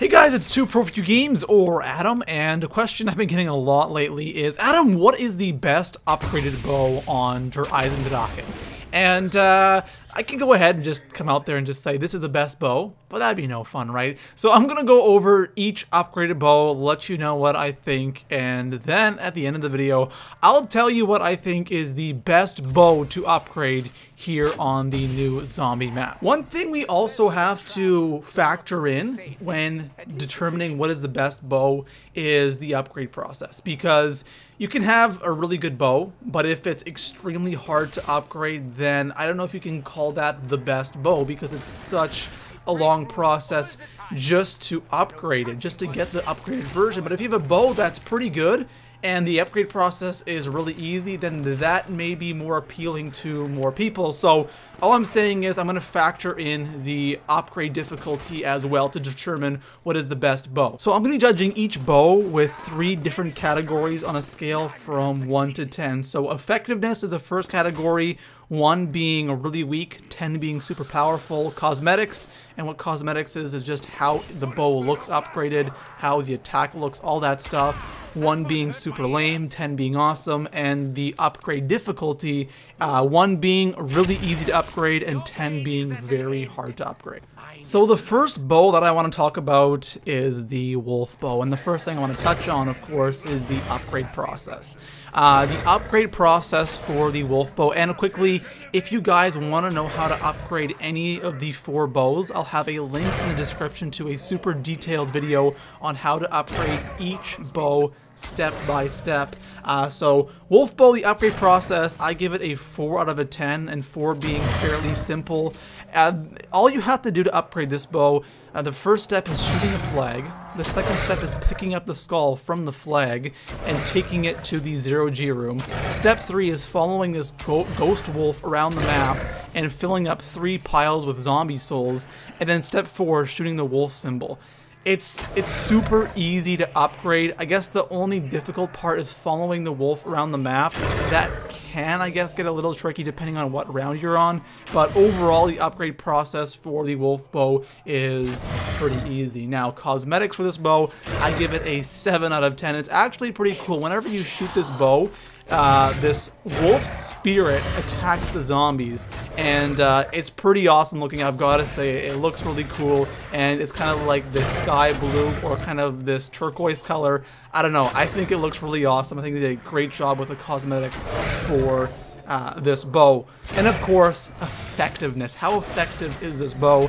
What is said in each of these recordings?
Hey guys, it's ToProForuGames, or Adam, and a question I've been getting a lot lately is, Adam, what is the best upgraded bow on your Eisendrache? And I can go ahead and just come out there and just say this is the best bow, but that'd be no fun, right? So I'm gonna go over each upgraded bow, let you know what I think, and then at the end of the video, I'll tell you what I think is the best bow to upgrade here on the new zombie map. One thing we also have to factor in when determining what is the best bow is the upgrade process, because you can have a really good bow, but if it's extremely hard to upgrade, then I don't know if you can call that the best bow, because it's such a long process just to upgrade it, just to get the upgraded version. But if you have a bow that's pretty good and the upgrade process is really easy, then that may be more appealing to more people. So all I'm saying is I'm going to factor in the upgrade difficulty as well to determine what is the best bow. So I'm going to be judging each bow with 3 different categories on a scale from 1 to 10. So effectiveness is the first category, 1 being really weak, 10 being super powerful. Cosmetics, and what cosmetics is just how the bow looks upgraded, how the attack looks, all that stuff. 1 being super lame, 10 being awesome, and the upgrade difficulty, 1 being really easy to upgrade and 10 being very hard to upgrade. So the first bow that I want to talk about is the wolf bow, and the first thing I want to touch on, of course, is the upgrade process. The upgrade process for the wolf bow, and quickly, if you guys want to know how to upgrade any of the 4 bows, I'll have a link in the description to a super detailed video on how to upgrade each bow step by step. So wolf bow, the upgrade process, I give it a 4 out of a 10, and 4 being fairly simple. All you have to do to upgrade this bow, the first step is shooting a flag. The second step is picking up the skull from the flag and taking it to the 0G room. Step 3 is following this ghost wolf around the map and filling up 3 piles with zombie souls. And then step 4 is shooting the wolf symbol. It's super easy to upgrade. I guess the only difficult part is following the wolf around the map. That can, I guess, get a little tricky depending on what round you're on. But overall, the upgrade process for the wolf bow is pretty easy. Now, cosmetics for this bow, I give it a 7 out of 10. It's actually pretty cool. Whenever you shoot this bow, this wolf spirit attacks the zombies, and it's pretty awesome looking, I've got to say. It looks really cool, and it's kind of like this sky blue or kind of this turquoise color. I don't know, I think it looks really awesome. I think they did a great job with the cosmetics for this bow. And of course, effectiveness. How effective is this bow?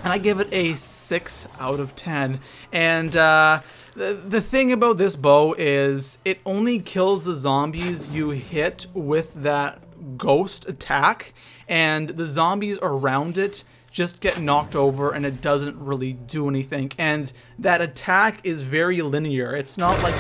And I give it a 6 out of 10. And the thing about this bow is it only kills the zombies you hit with that ghost attack, and the zombies around it just get knocked over and it doesn't really do anything. And that attack is very linear. It's not like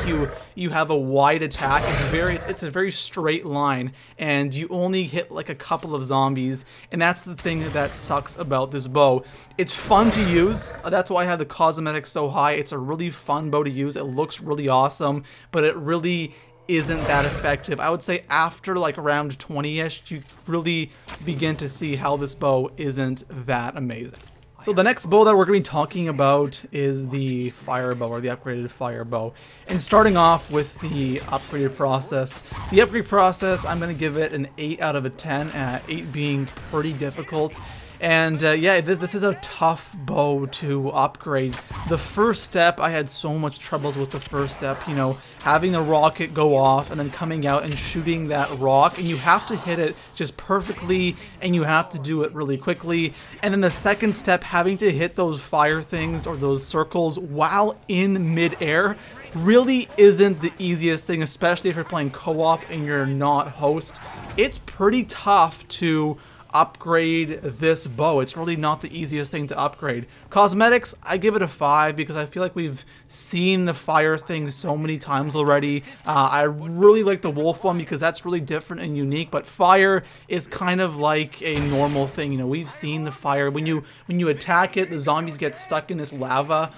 you have a wide attack. It's a very straight line, and you only hit like a couple of zombies, and that's the thing that sucks about this bow. It's fun to use. That's why I have the cosmetics so high. It's a really fun bow to use. It looks really awesome, but it really isn't that effective. I would say after like around 20-ish, you really begin to see how this bow isn't that amazing. So the next bow that we're going to be talking about is the fire bow, or the upgraded fire bow. And starting off with the upgraded process. The upgrade process, I'm going to give it an 8 out of a 10, 8 being pretty difficult. And yeah, this is a tough bow to upgrade. The first step, I had so much troubles with the first step, you know, having the rocket go off and then coming out and shooting that rock, and you have to hit it just perfectly, and you have to do it really quickly. And then the second step, having to hit those fire things or those circles while in midair, really isn't the easiest thing, especially if you're playing co-op and you're not host. It's pretty tough to upgrade this bow. It's really not the easiest thing to upgrade. Cosmetics, I give it a 5 because I feel like we've seen the fire thing so many times already. I really like the wolf one because that's really different and unique, but fire is kind of like a normal thing. You know, we've seen the fire. When you attack it, the zombies get stuck in this lava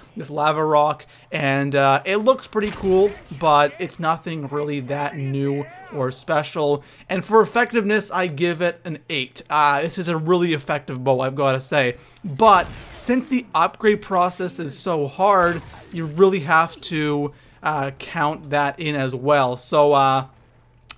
rock, and it looks pretty cool, but it's nothing really that new or special. And for effectiveness, I give it an 8. this is a really effective bow, I've got to say. But since the upgrade process is so hard, you really have to count that in as well. So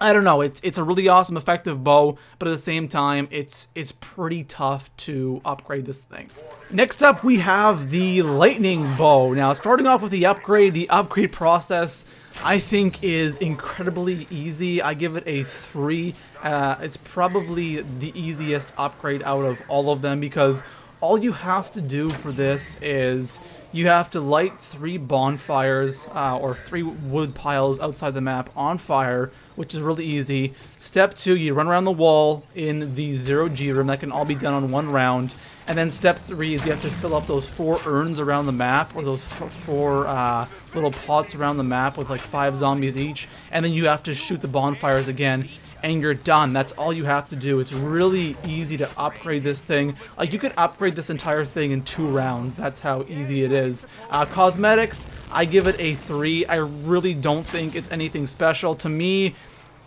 I don't know, it's a really awesome, effective bow, but at the same time, it's pretty tough to upgrade this thing. Next up, we have the lightning bow. Now, starting off with the upgrade process, I think, is incredibly easy. I give it a 3. It's probably the easiest upgrade out of all of them, because all you have to do for this is you have to light 3 bonfires or 3 wood piles outside the map on fire, which is really easy. Step 2, you run around the wall in the 0G room. That can all be done on 1 round. And then step 3 is you have to fill up those 4 urns around the map, or those 4 little pots around the map with like 5 zombies each. And then you have to shoot the bonfires again, and you're done. That's all you have to do. It's really easy to upgrade this thing. Like, you could upgrade this entire thing in 2 rounds. That's how easy it is. Cosmetics, I give it a 3. I really don't think it's anything special. To me,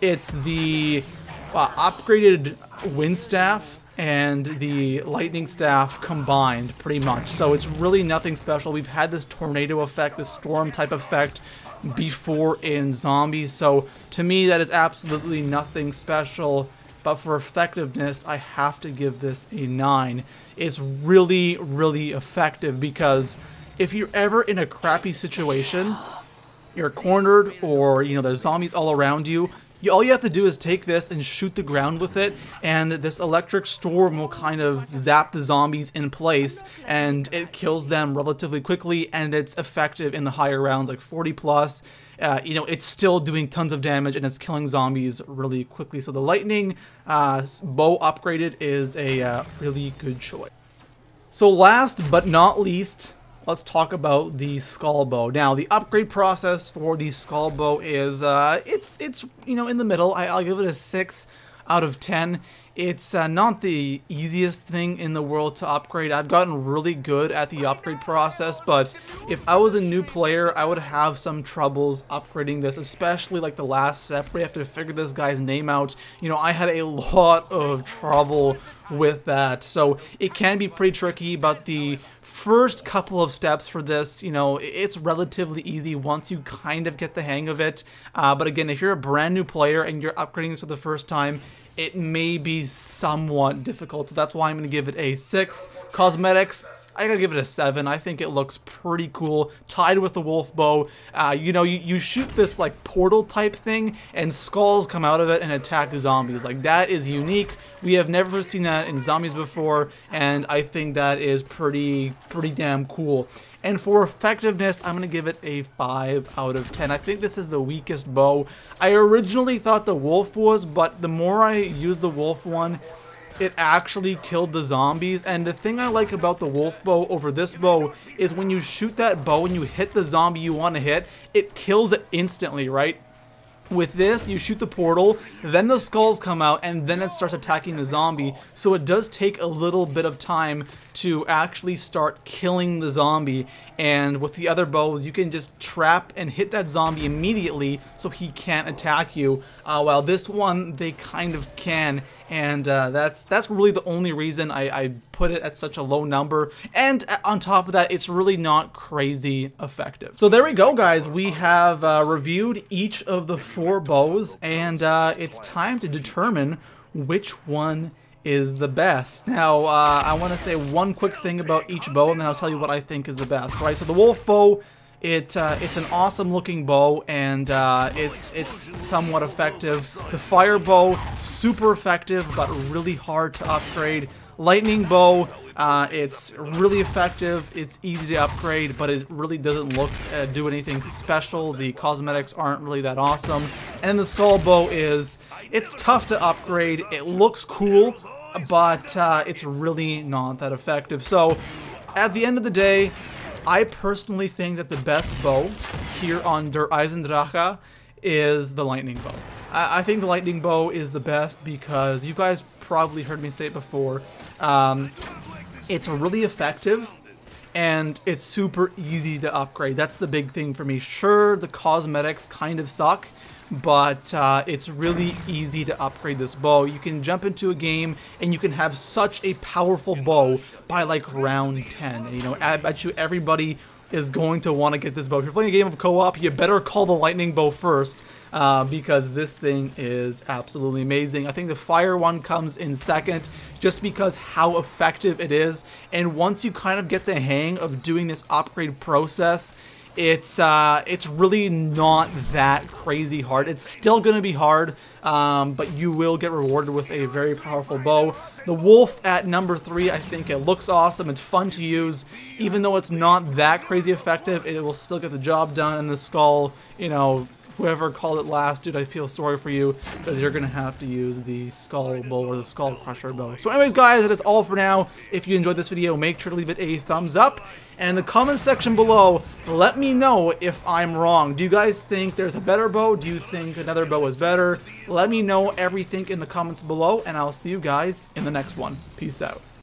it's the upgraded wind staff and the lightning staff combined, pretty much. So it's really nothing special. We've had this tornado effect, this storm type effect before in zombies, so to me that is absolutely nothing special. But for effectiveness, I have to give this a 9. It's really, really effective, because if you're ever in a crappy situation, you're cornered, or there's zombies all around you, all you have to do is take this and shoot the ground with it, and this electric storm will kind of zap the zombies in place, and it kills them relatively quickly, and it's effective in the higher rounds, like 40 plus. It's still doing tons of damage, and it's killing zombies really quickly. So the lightning bow upgraded is a really good choice. So last but not least, let's talk about the skull bow. Now, the upgrade process for the skull bow is it's in the middle. I'll give it a 6 out of 10. It's not the easiest thing in the world to upgrade. I've gotten really good at the upgrade process, but if I was a new player, I would have some troubles upgrading this, especially like the last step where you have to figure this guy's name out. I had a lot of trouble with that, so it can be pretty tricky, but the first couple of steps for this, it's relatively easy once you kind of get the hang of it. But again, if you're a brand new player and you're upgrading this for the first time, it may be somewhat difficult, so that's why I'm going to give it a 6. Cosmetics, I gotta give it a 7. I think it looks pretty cool, tied with the wolf bow. You shoot this like portal type thing, and skulls come out of it and attack the zombies. Like, that is unique. We have never seen that in zombies before, and I think that is pretty damn cool. And for effectiveness, I'm going to give it a 5 out of 10. I think this is the weakest bow. I originally thought the wolf was, but the more I used the wolf one, it actually killed the zombies. And the thing I like about the wolf bow over this bow is when you shoot that bow and you hit the zombie you want to hit, it kills it instantly, right? With this, you shoot the portal, then the skulls come out, and then it starts attacking the zombie. So it does take a little bit of time to actually start killing the zombie. And with the other bows, you can just trap and hit that zombie immediately so he can't attack you. While this one, they kind of can. And that's really the only reason I put it at such a low number. And on top of that, it's really not crazy effective. So there we go, guys. We have reviewed each of the 4 bows, and it's time to determine which one is the best. Now, I want to say one quick thing about each bow, and then I'll tell you what I think is the best. Right, so the wolf bow, it's an awesome looking bow, and it's somewhat effective. The fire bow, super effective, but really hard to upgrade. Lightning bow, it's really effective, it's easy to upgrade, but it really doesn't do anything special. The cosmetics aren't really that awesome. And the skull bow it's tough to upgrade. It looks cool, but it's really not that effective. So at the end of the day, I personally think that the best bow here on Der Eisendrache is the lightning bow. I think the lightning bow is the best because you guys probably heard me say it before. It's really effective. and it's super easy to upgrade. That's the big thing for me. Sure, the cosmetics kind of suck, but it's really easy to upgrade this bow. You can jump into a game and you can have such a powerful bow by like round 10. And, you know, I bet you everybody is going to want to get this bow. If you're playing a game of co-op, you better call the lightning bow first, because this thing is absolutely amazing. I think the fire one comes in second just because how effective it is. And once you kind of get the hang of doing this upgrade process, it's really not that crazy hard. It's still going to be hard, but you will get rewarded with a very powerful bow. The wolf at number 3, I think it looks awesome. It's fun to use. Even though it's not that crazy effective, it will still get the job done. And the skull, you know, whoever called it last, dude, I feel sorry for you, because you're going to have to use the skull bow or the skull crusher bow. So anyways, guys, that is all for now. If you enjoyed this video, make sure to leave it a thumbs up. And in the comment section below, let me know if I'm wrong. Do you guys think there's a better bow? Do you think another bow is better? Let me know everything in the comments below, and I'll see you guys in the next one. Peace out.